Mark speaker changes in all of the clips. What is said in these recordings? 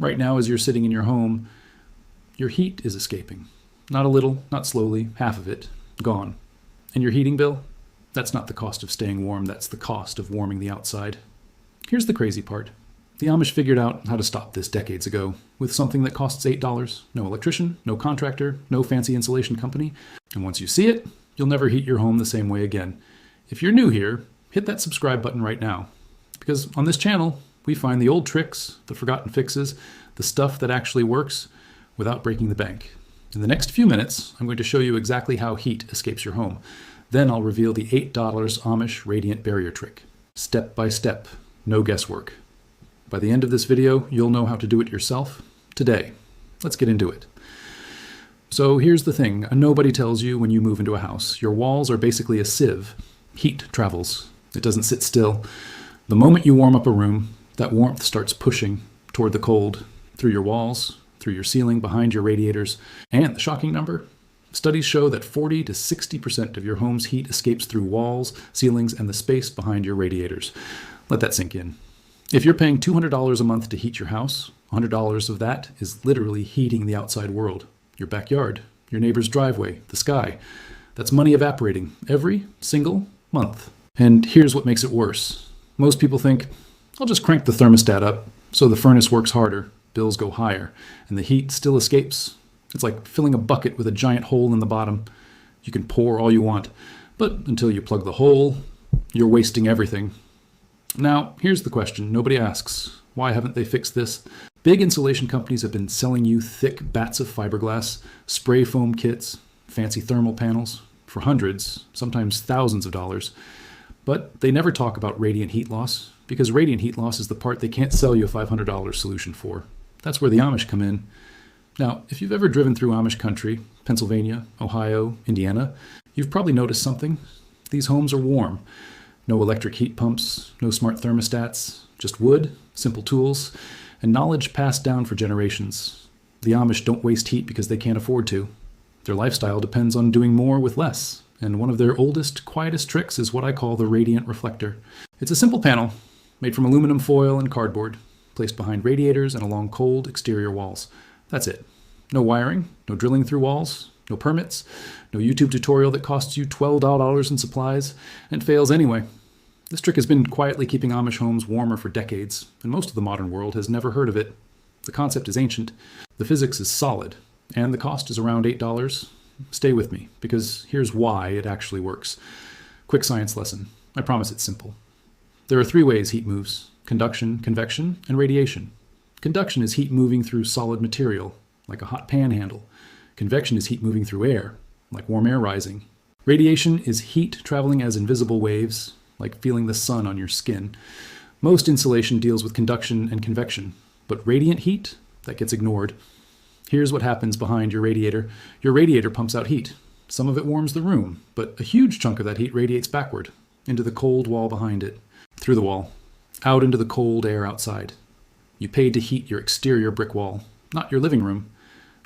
Speaker 1: Right now, as you're sitting in your home, your heat is escaping. Not a little, not slowly, half of it, gone. And your heating bill? That's not the cost of staying warm, that's the cost of warming the outside. Here's the crazy part. The Amish figured out how to stop this decades ago with something that costs $8. No electrician, no contractor, no fancy insulation company. And once you see it, you'll never heat your home the same way again. If you're new here, hit that subscribe button right now. Because on this channel, we find the old tricks, the forgotten fixes, the stuff that actually works without breaking the bank. In the next few minutes, I'm going to show you exactly how heat escapes your home. Then I'll reveal the $8 Amish radiant barrier trick. Step by step, no guesswork. By the end of this video, you'll know how to do it yourself today. Let's get into it. So here's the thing, nobody tells you when you move into a house. Your walls are basically a sieve. Heat travels. It doesn't sit still. The moment you warm up a room, that warmth starts pushing toward the cold through your walls, through your ceiling, behind your radiators. And the shocking number, studies show that 40 to 60% of your home's heat escapes through walls, ceilings, and the space behind your radiators. Let that sink in. If you're paying $200 a month to heat your house, $100 of that is literally heating the outside world. Your backyard, your neighbor's driveway, the sky. That's money evaporating every single month. And here's what makes it worse. Most people think, I'll just crank the thermostat up so the furnace works harder, bills go higher, and the heat still escapes. It's like filling a bucket with a giant hole in the bottom. You can pour all you want, but until you plug the hole, you're wasting everything. Now, here's the question nobody asks. Why haven't they fixed this? Big insulation companies have been selling you thick bats of fiberglass, spray foam kits, fancy thermal panels for hundreds, sometimes thousands of dollars. But they never talk about radiant heat loss, because radiant heat loss is the part they can't sell you a $500 solution for. That's where the Amish come in. Now, if you've ever driven through Amish country, Pennsylvania, Ohio, Indiana, you've probably noticed something. These homes are warm. No electric heat pumps, no smart thermostats, just wood, simple tools, and knowledge passed down for generations. The Amish don't waste heat because they can't afford to. Their lifestyle depends on doing more with less, and one of their oldest, quietest tricks is what I call the radiant reflector. It's a simple panel made from aluminum foil and cardboard, placed behind radiators and along cold exterior walls. That's it. No wiring, no drilling through walls, no permits, no YouTube tutorial that costs you $12 in supplies and fails anyway. This trick has been quietly keeping Amish homes warmer for decades, and most of the modern world has never heard of it. The concept is ancient, the physics is solid, and the cost is around $8. Stay with me, because here's why it actually works. Quick science lesson. I promise it's simple. There are three ways heat moves: conduction, convection, and radiation. Conduction is heat moving through solid material, like a hot pan handle. Convection is heat moving through air, like warm air rising. Radiation is heat traveling as invisible waves, like feeling the sun on your skin. Most insulation deals with conduction and convection, but radiant heat, that gets ignored. Here's what happens behind your radiator. Your radiator pumps out heat. Some of it warms the room, but a huge chunk of that heat radiates backward, into the cold wall behind it, through the wall, out into the cold air outside. You paid to heat your exterior brick wall, not your living room.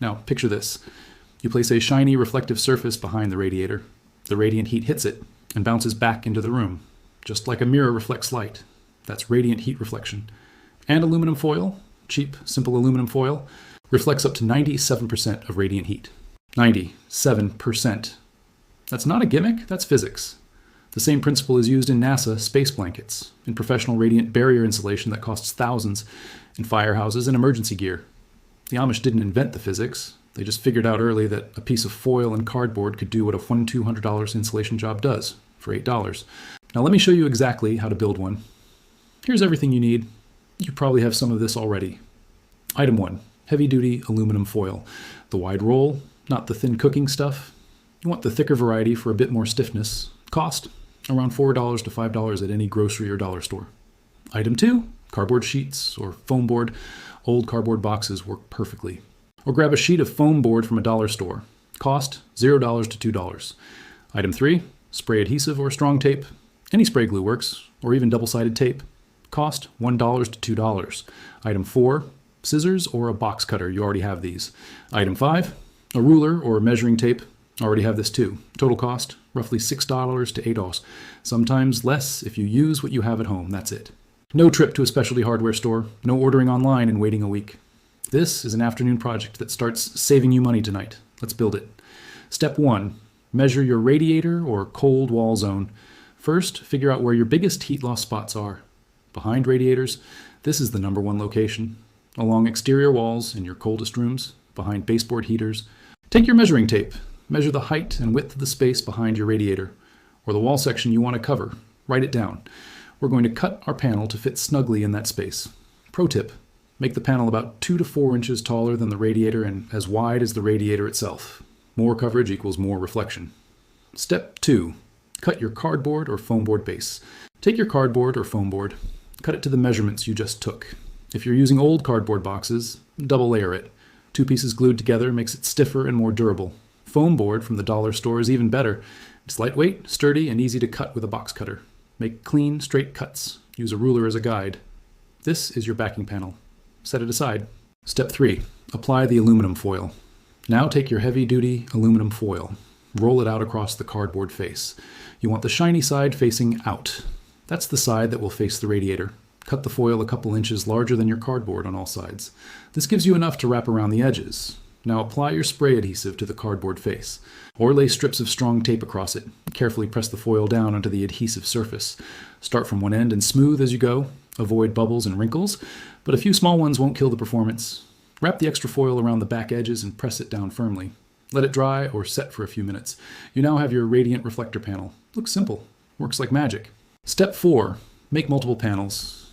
Speaker 1: Now, picture this. You place a shiny reflective surface behind the radiator. The radiant heat hits it and bounces back into the room, just like a mirror reflects light. That's radiant heat reflection. And aluminum foil, cheap, simple aluminum foil, reflects up to 97% of radiant heat. 97%. That's not a gimmick, that's physics. The same principle is used in NASA space blankets, in professional radiant barrier insulation that costs thousands, in firehouses and emergency gear. The Amish didn't invent the physics. They just figured out early that a piece of foil and cardboard could do what a $1,200 insulation job does for $8. Now let me show you exactly how to build one. Here's everything you need. You probably have some of this already. Item 1, heavy-duty aluminum foil. The wide roll, not the thin cooking stuff. You want the thicker variety for a bit more stiffness. Cost, around $4 to $5 at any grocery or dollar store. Item 2, cardboard sheets or foam board. Old cardboard boxes work perfectly. Or grab a sheet of foam board from a dollar store. Cost, $0 to $2. Item 3, spray adhesive or strong tape. Any spray glue works, or even double-sided tape. Cost, $1 to $2. Item 4, scissors or a box cutter. You already have these. Item 5, a ruler or measuring tape. Already have this too. Total cost, roughly $6 to $8. Sometimes less if you use what you have at home. That's it. No trip to a specialty hardware store. No ordering online and waiting a week. This is an afternoon project that starts saving you money tonight. Let's build it. Step 1. Measure your radiator or cold wall zone. First, figure out where your biggest heat loss spots are. Behind radiators, this is the #1 location. Along exterior walls in your coldest rooms, behind baseboard heaters. Take your measuring tape. Measure the height and width of the space behind your radiator, or the wall section you want to cover. Write it down. We're going to cut our panel to fit snugly in that space. Pro tip, make the panel about 2 to 4 inches taller than the radiator and as wide as the radiator itself. More coverage equals more reflection. Step 2, cut your cardboard or foam board base. Take your cardboard or foam board, cut it to the measurements you just took. If you're using old cardboard boxes, double layer it. 2 pieces glued together makes it stiffer and more durable. Foam board from the dollar store is even better. It's lightweight, sturdy, and easy to cut with a box cutter. Make clean, straight cuts. Use a ruler as a guide. This is your backing panel. Set it aside. Step 3. Apply the aluminum foil. Now take your heavy-duty aluminum foil. Roll it out across the cardboard face. You want the shiny side facing out. That's the side that will face the radiator. Cut the foil a couple inches larger than your cardboard on all sides. This gives you enough to wrap around the edges. Now apply your spray adhesive to the cardboard face, or lay strips of strong tape across it. Carefully press the foil down onto the adhesive surface. Start from one end and smooth as you go. Avoid bubbles and wrinkles, but a few small ones won't kill the performance. Wrap the extra foil around the back edges and press it down firmly. Let it dry or set for a few minutes. You now have your radiant reflector panel. Looks simple. Works like magic. Step 4. Make multiple panels,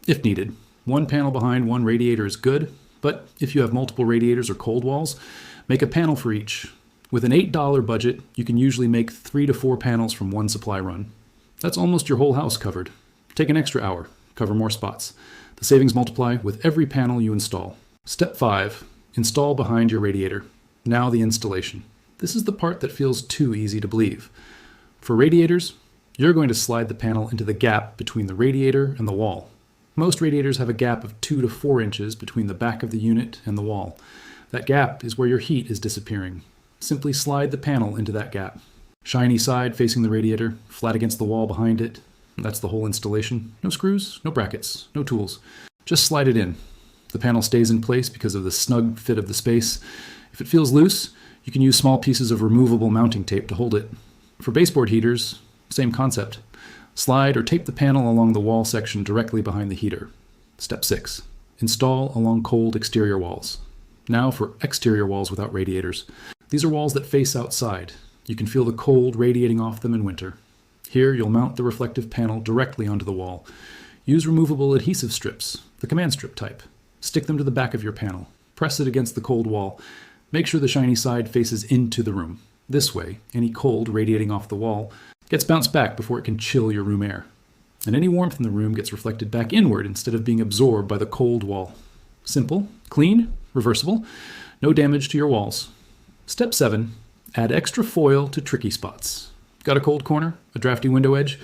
Speaker 1: if needed. 1 panel behind 1 radiator is good, but if you have multiple radiators or cold walls, make a panel for each. With an $8 budget, you can usually make 3 to 4 panels from 1 supply run. That's almost your whole house covered. Take an extra hour. Cover more spots. The savings multiply with every panel you install. Step 5. Install behind your radiator. Now the installation. This is the part that feels too easy to believe. For radiators, you're going to slide the panel into the gap between the radiator and the wall. Most radiators have a gap of 2 to 4 inches between the back of the unit and the wall. That gap is where your heat is disappearing. Simply slide the panel into that gap. Shiny side facing the radiator, flat against the wall behind it. That's the whole installation. No screws, no brackets, no tools. Just slide it in. The panel stays in place because of the snug fit of the space. If it feels loose, you can use small pieces of removable mounting tape to hold it. For baseboard heaters, same concept. Slide or tape the panel along the wall section directly behind the heater. Step 6. Install along cold exterior walls. Now for exterior walls without radiators. These are walls that face outside. You can feel the cold radiating off them in winter. Here, you'll mount the reflective panel directly onto the wall. Use removable adhesive strips, the command strip type. Stick them to the back of your panel. Press it against the cold wall. Make sure the shiny side faces into the room. This way, any cold radiating off the wall gets bounced back before it can chill your room air. And any warmth in the room gets reflected back inward instead of being absorbed by the cold wall. Simple, clean, reversible, no damage to your walls. Step 7. Add extra foil to tricky spots. Got a cold corner? A drafty window edge?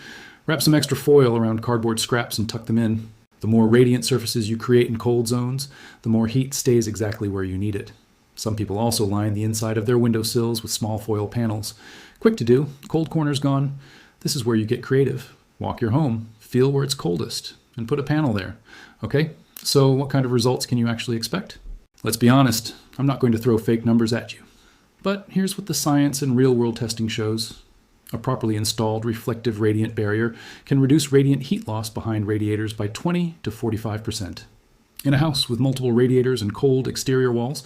Speaker 1: Wrap some extra foil around cardboard scraps and tuck them in. The more radiant surfaces you create in cold zones, the more heat stays exactly where you need it. Some people also line the inside of their windowsills with small foil panels. Quick to do, cold corner's gone. This is where you get creative. Walk your home, feel where it's coldest, and put a panel there. Okay, so what kind of results can you actually expect? Let's be honest, I'm not going to throw fake numbers at you. But here's what the science and real-world testing shows. A properly installed reflective radiant barrier can reduce radiant heat loss behind radiators by 20 to 45%. In a house with multiple radiators and cold exterior walls,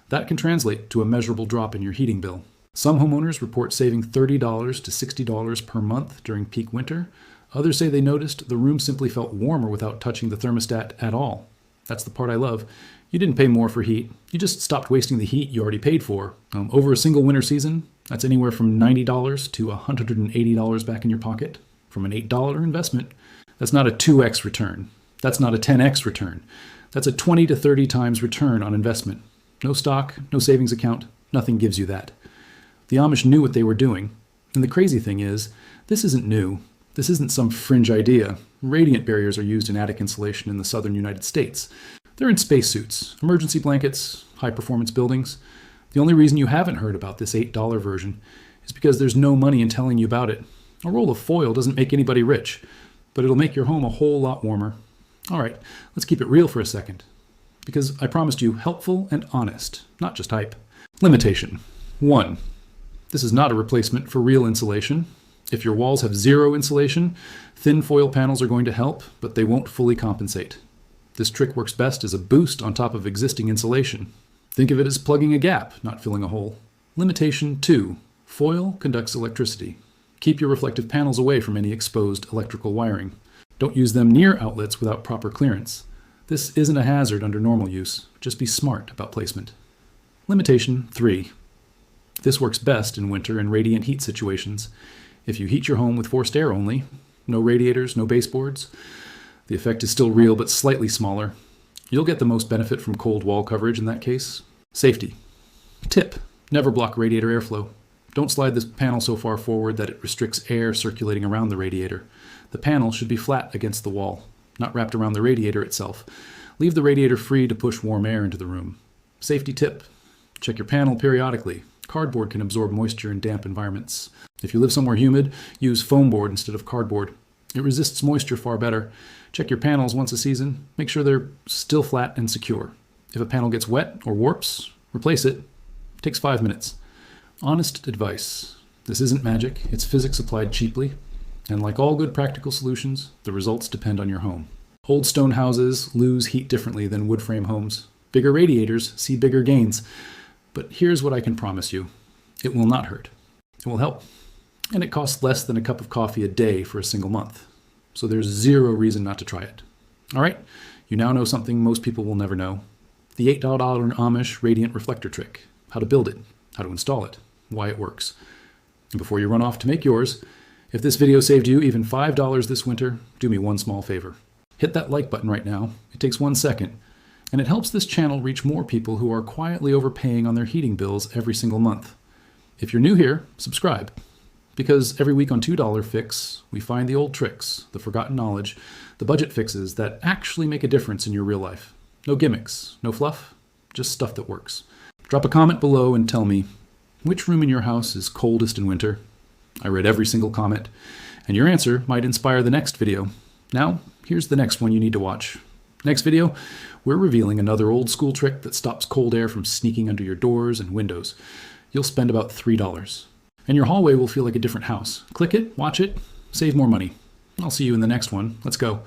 Speaker 1: that can translate to a measurable drop in your heating bill. Some homeowners report saving $30 to $60 per month during peak winter. Others say they noticed the room simply felt warmer without touching the thermostat at all. That's the part I love. You didn't pay more for heat. You just stopped wasting the heat you already paid for. Over a single winter season, that's anywhere from $90 to $180 back in your pocket. From an $8 investment, that's not a 2x return. That's not a 10x return. That's a 20 to 30 times return on investment. No stock, no savings account, nothing gives you that. The Amish knew what they were doing. And the crazy thing is, this isn't new. This isn't some fringe idea. Radiant barriers are used in attic insulation in the southern United States. They're in spacesuits, emergency blankets, high-performance buildings. The only reason you haven't heard about this $8 version is because there's no money in telling you about it. A roll of foil doesn't make anybody rich, but it'll make your home a whole lot warmer. All right, let's keep it real for a second. because I promised you helpful and honest, not just hype. Limitation. 1. This is not a replacement for real insulation. If your walls have zero insulation, thin foil panels are going to help, but they won't fully compensate. This trick works best as a boost on top of existing insulation. Think of it as plugging a gap, not filling a hole. Limitation 2. Foil conducts electricity. Keep your reflective panels away from any exposed electrical wiring. Don't use them near outlets without proper clearance. This isn't a hazard under normal use. Just be smart about placement. Limitation 3. This works best in winter and radiant heat situations. If you heat your home with forced air only, no radiators, no baseboards, the effect is still real but slightly smaller. You'll get the most benefit from cold wall coverage in that case. Safety. Tip: never block radiator airflow. Don't slide this panel so far forward that it restricts air circulating around the radiator. The panel should be flat against the wall, not wrapped around the radiator itself. Leave the radiator free to push warm air into the room. Safety tip: check your panel periodically. Cardboard can absorb moisture in damp environments. If you live somewhere humid, use foam board instead of cardboard. It resists moisture far better. Check your panels once a season. Make sure they're still flat and secure. If a panel gets wet or warps, replace it. It takes 5 minutes. Honest advice. This isn't magic. It's physics applied cheaply. And like all good practical solutions, the results depend on your home. Old stone houses lose heat differently than wood frame homes. Bigger radiators see bigger gains. But here's what I can promise you. It will not hurt. It will help. And it costs less than a cup of coffee a day for a single month. So there's zero reason not to try it. All right, you now know something most people will never know. The $8 Amish radiant reflector trick. How to build it, how to install it, why it works. And before you run off to make yours, if this video saved you even $5 this winter, do me one small favor. Hit that like button right now. It takes 1 second. And it helps this channel reach more people who are quietly overpaying on their heating bills every single month. If you're new here, subscribe. Because every week on $2 Fix, we find the old tricks, the forgotten knowledge, the budget fixes that actually make a difference in your real life. No gimmicks, no fluff, just stuff that works. Drop a comment below and tell me, which room in your house is coldest in winter? I read every single comment, and your answer might inspire the next video. Now, here's the next one you need to watch. Next video, we're revealing another old school trick that stops cold air from sneaking under your doors and windows. You'll spend about $3. And your hallway will feel like a different house. Click it, watch it, save more money. I'll see you in the next one. Let's go.